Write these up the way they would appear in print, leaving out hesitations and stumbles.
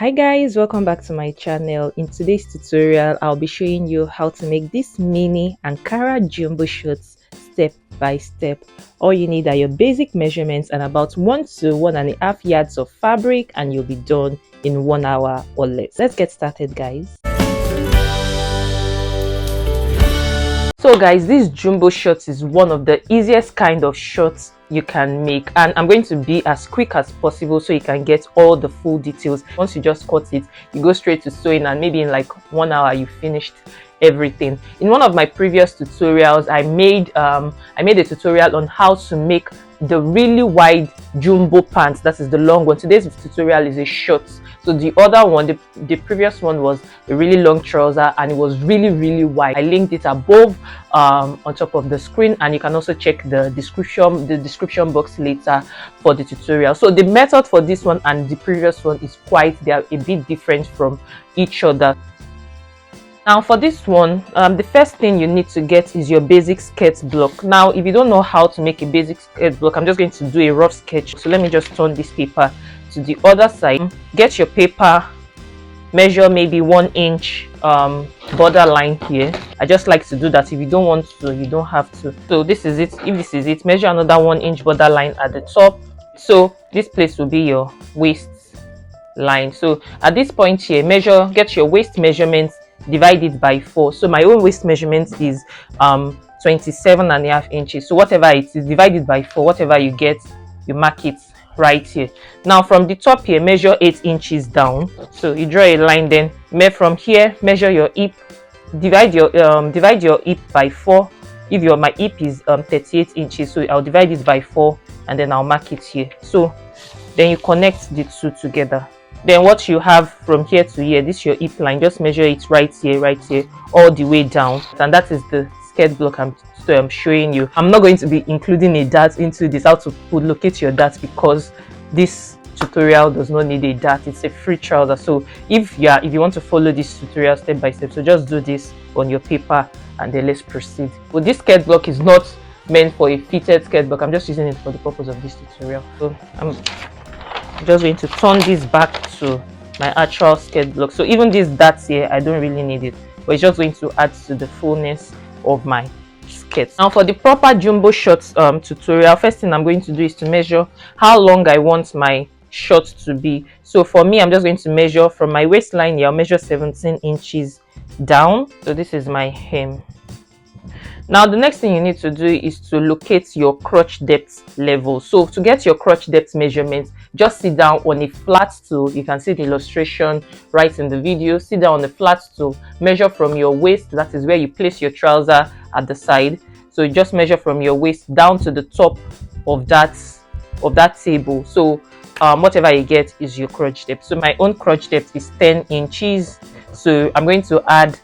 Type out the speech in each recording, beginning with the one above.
Hi guys, welcome back to my channel. In today's tutorial I'll be showing you how to make this mini ankara jumbo shirts step by step. All you need are your basic measurements and about 1 to 1.5 yards of fabric, and you'll be done in 1 hour or less. Let's get started, guys. So guys, this jumbo shorts is one of the easiest kind of shorts you can make, and I'm going to be as quick as possible so you can get all the full details. Once you just cut it, you go straight to sewing, and maybe in like 1 hour you finished everything. In one of my previous tutorials, I made a tutorial on how to make the really wide jumbo pants, that is the long one. Today's tutorial is a short. So the other one, the previous one, was a really long trouser and it was really wide. I linked it above on top of the screen, and you can also check the description box later for the tutorial. So the method for this one and the previous one is they are a bit different from each other. Now for this one, the first thing you need to get is your basic skirt block. Now if you don't know how to make a basic skirt block, I'm just going to do a rough sketch. So let me just turn this paper to the other side. Get your paper, measure maybe 1 inch border line here. I just like to do that. If you don't want to, you don't have to. So this is it. If this is it, measure another 1 inch border line at the top. So this place will be your waist line. So at this point here, get your waist measurement, divide it by 4. So my own waist measurement is 27.5 inches. So whatever it is, divide it by 4. Whatever you get, you mark it right here. Now from the top here, measure 8 inches down. So you draw a line, then from here measure your hip, divide your hip by 4. If my hip is 38 inches, so I'll divide it by 4 and then I'll mark it here. So then you connect the two together. Then what you have from here to here, this is your hip line. Just measure it right here, all the way down, and that is the skirt block I'm showing you. I'm not going to be including a dart into this, how to locate your dart, because this tutorial does not need a dart. It's a free trouser. So if you want to follow this tutorial step by step, so just do this on your paper and then let's proceed. But this skirt block is not meant for a fitted skirt block. I'm just using it for the purpose of this tutorial. So I'm just going to turn this back to my actual skirt block. So even this darts here, I don't really need it, but it's just going to add to the fullness of my skirt. Now for the proper jumbo shorts tutorial, first thing I'm going to do is to measure how long I want my short to be. So for me, I'm just going to measure from my waistline here. I'll measure 17 inches down. So this is my hem. Now the next thing you need to do is to locate your crotch depth level. So to get your crotch depth measurement, just sit down on a flat stool. You can see the illustration right in the video. Sit down on a flat stool, measure from your waist, that is where you place your trouser at the side. So you just measure from your waist down to the top of that table. So whatever you get is your crotch depth. So my own crotch depth is 10 inches. So I'm going to add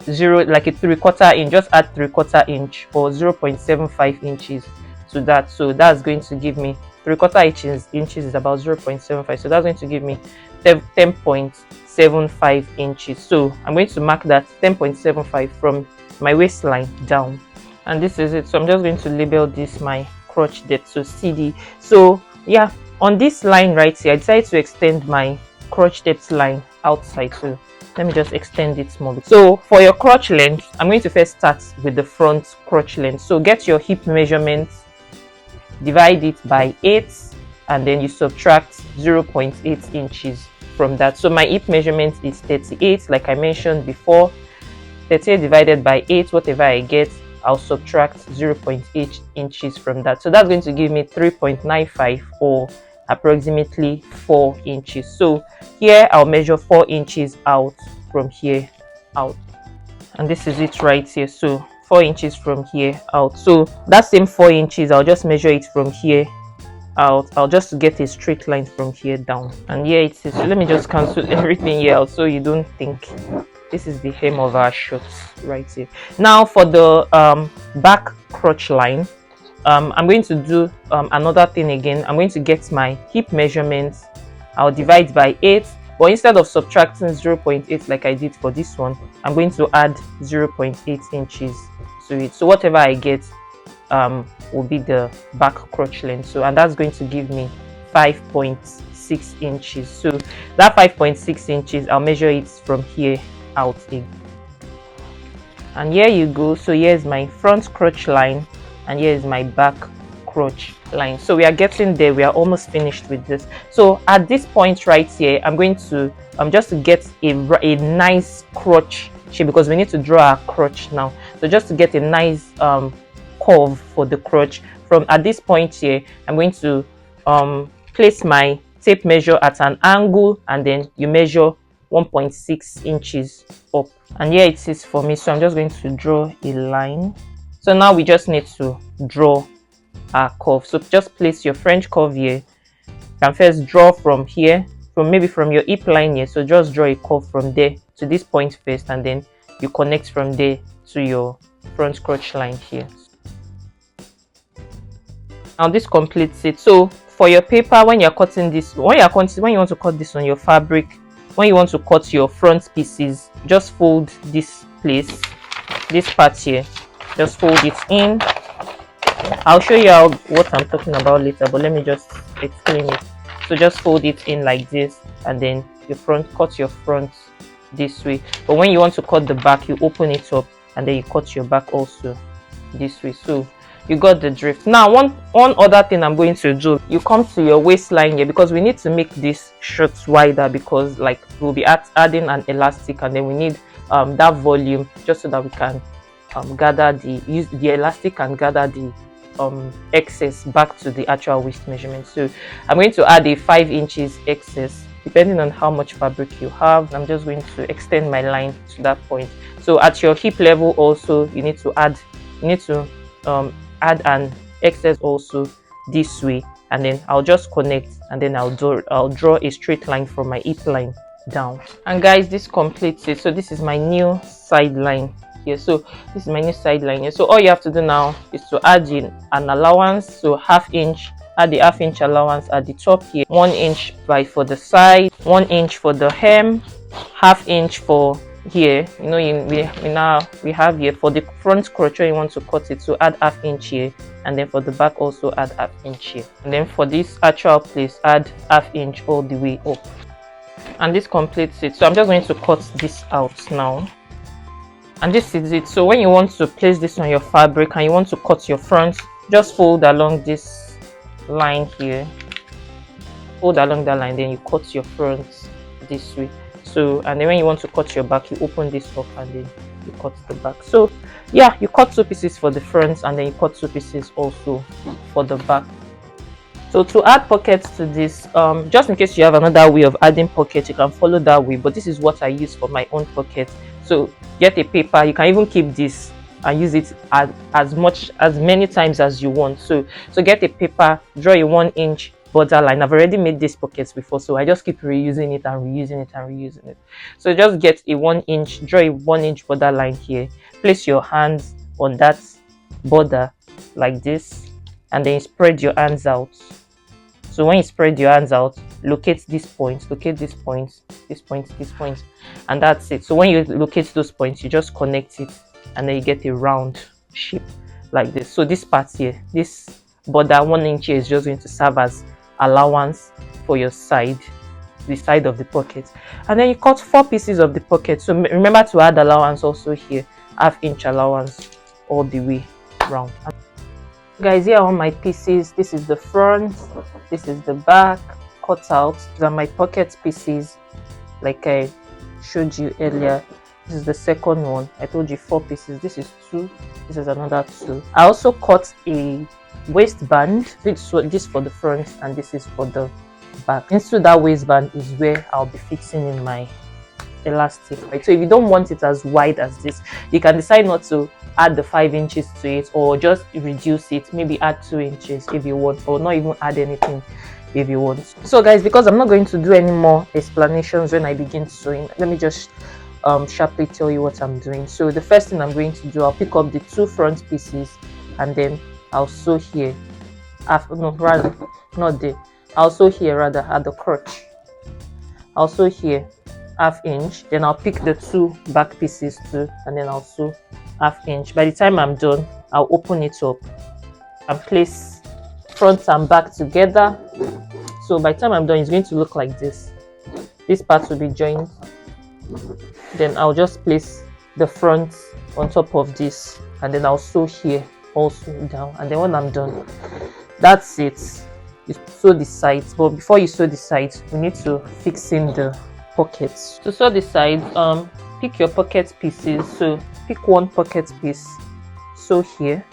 0, like a 3/4 inch. Just add 3/4 inch or 0.75 inches to that. So that's going to give me 3/4 inches is about 0.75. So that's going to give me 10.75 inches. So I'm going to mark that 10.75 from my waistline down, and this is it. So I'm just going to label this my crotch depth. So CD. So yeah, on this line right here, I decided to extend my crotch depth line outside. So let me just extend it more. So for your crotch length, I'm going to first start with the front crotch length. So get your hip measurement, divide it by 8, and then you subtract 0.8 inches from that. So my hip measurement is 38, like I mentioned before. 38 divided by 8, whatever I get, I'll subtract 0.8 inches from that. So that's going to give me 3.95 or approximately 4 inches. So here I'll measure 4 inches out from here out, and this is it right here. So 4 inches from here out. So that same 4 inches, I'll just measure it from here out. I'll just get a straight line from here down, and here it is. So let me just cancel everything here out so you don't think. This is the hem of our shorts right here. Now for the back crotch line, I'm going to do another thing again. I'm going to get my hip measurements. I'll divide by 8, but instead of subtracting 0.8 like I did for this one, I'm going to add 0.8 inches to it. So whatever I get will be the back crotch length. So, and that's going to give me 5.6 5.6 inches. So that 5.6 inches, I'll measure it from here out again. And here you go. So here's my front crotch line and here is my back crotch line. So we are getting there. We are almost finished with this. So at this point right here, I'm going to just to get a nice crotch shape, because we need to draw our crotch now. So just to get a nice curve for the crotch, from at this point here, I'm going to place my tape measure at an angle, and then you measure 1.6 inches up, and here it is for me. So I'm just going to draw a line. So now we just need to draw our curve. So just place your French curve here. You can first draw from here, maybe from your hip line here. So just draw a curve from there to this point first, and then you connect from there to your front crotch line here. Now this completes it. So for your paper, when you're cutting this, when you want to cut this on your fabric, when you want to cut your front pieces, just fold this place, this part here, just fold it in. I'll show you what I'm talking about later, but let me just explain it. So just fold it in like this, and then cut your front this way. But when you want to cut the back, you open it up, and then you cut your back also this way. So you got the drift. Now one other thing I'm going to do, you come to your waistline here, because we need to make this shirt wider, because like we'll be adding an elastic, and then we need that volume, just so that we can use the elastic and gather the excess back to the actual waist measurement. So I'm going to add a 5 inches excess, depending on how much fabric you have. I'm just going to extend my line to that point. So at your hip level also, you need to add an excess also this way, and then I'll just connect, and then I'll draw a straight line from my hip line down. And guys, this completes it. So this is my new side line here. So this is my new side line here. So all you have to do now is to add in an allowance. So half inch, add the half inch allowance at the top here, 1 inch for the side, 1 inch for the hem, half inch for here. You know, we have here for the front crotch where you want to cut it, so add half inch here, and then for the back also add half inch here, and then for this actual place add half inch all the way up. And this completes it. So I'm just going to cut this out now, and this is it. So when you want to place this on your fabric and you want to cut your front, just fold along this line here, fold along that line, then you cut your front this way. So, and then when you want to cut your back, you open this up, and then you cut the back. So yeah, you cut 2 pieces for the front, and then you cut 2 pieces also for the back. So to add pockets to this, just in case you have another way of adding pockets, you can follow that way, but this is what I use for my own pocket. So get a paper. You can even keep this and use it as many times as you want. So get a paper, draw a 1 inch border line. I've already made these pockets before, so I just keep reusing it and reusing it and reusing it. So just get a 1 inch, draw a 1 inch border line here, place your hands on that border like this, and then spread your hands out. So when you spread your hands out, locate this point, this point, and that's it. So when you locate those points, you just connect it, and then you get a round shape like this. So this part here, this border 1 inch here, is just going to serve as allowance for your side, the side of the pocket. And then you cut 4 pieces of the pocket. So remember to add allowance also here, half inch allowance all the way round. Guys, here are all my pieces. This is the front, this is the back cut out. These are my pocket pieces like I showed you earlier. This is the second one. I told you 4 pieces. This is 2, this is another 2. I also cut a waistband. This for the front, and this is for the back. Into that waistband is where I'll be fixing in my elastic, right? So if you don't want it as wide as this, you can decide not to add the 5 inches to it, or just reduce it, maybe add 2 inches if you want, or not even add anything if you want. So guys, because I'm not going to do any more explanations when I begin sewing, let me just sharply tell you what I'm doing. So the first thing I'm going to do, I'll pick up the 2 front pieces, and then I'll sew here. I'll sew here rather at the crotch. I'll sew here half inch, then I'll pick the 2 back pieces too, and then I'll sew half inch. By the time I'm done, I'll open it up and place front and back together. So by the time I'm done, it's going to look like this. This part will be joined. Then I'll just place the front on top of this, and then I'll sew here also down. And then when I'm done, that's it. You sew the sides, but before you sew the sides, you need to fix in the pockets. To sew the sides, pick your pocket pieces. So pick one pocket piece, sew here.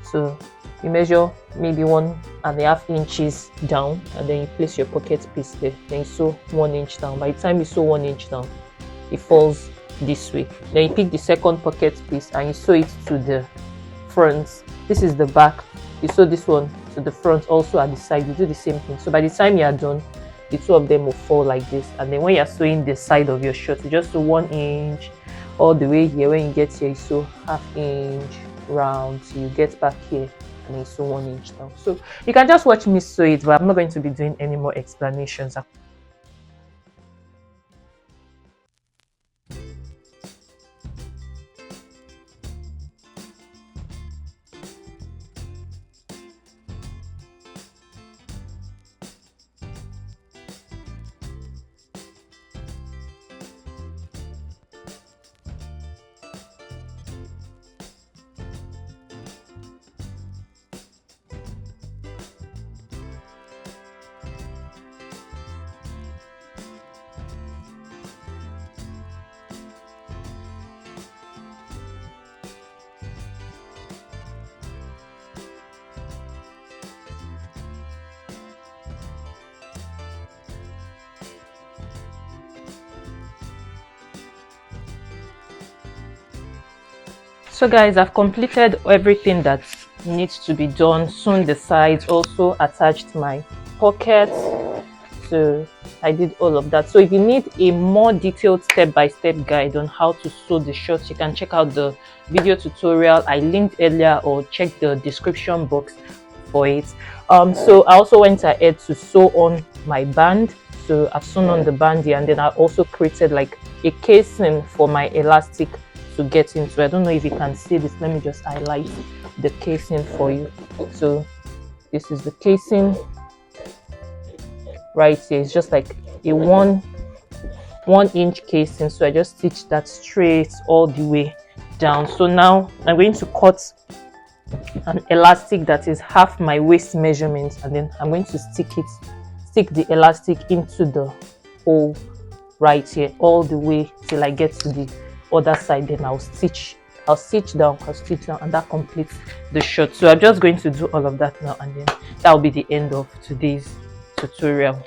So you measure maybe 1.5 inches down, and then you place your pocket piece there. Then you sew 1 inch down. By the time you sew 1 inch down, it falls this way. Then you pick the second pocket piece and you sew it to the front. This is the back. You sew this one to the front, also at the side. You do the same thing. So by the time you are done, the two of them will fall like this. And then when you are sewing the side of your shirt, you just sew 1 inch all the way here. When you get here, you sew 1/2 inch round till you get back here, and then sew 1 inch down. So you can just watch me sew it, but I'm not going to be doing any more explanations. So guys, I've completed everything that needs to be done. Sewn the sides, also attached my pockets. So I did all of that. So if you need a more detailed step-by-step guide on how to sew the shorts, you can check out the video tutorial I linked earlier, or check the description box for it. So I also went ahead to sew on my band. So I've sewn on the band here, and then I also created like a casing for my elastic to get into. I don't know if you can see this. Let me just highlight the casing for you. So this is the casing right here. It's just like a one inch casing. So I just stitched that straight all the way down. So now I'm going to cut an elastic that is half my waist measurement, and then I'm going to stick the elastic into the hole right here all the way till I get to the other side. Then I'll stitch down, and that completes the short. So I'm just going to do all of that now, and then that will be the end of today's tutorial.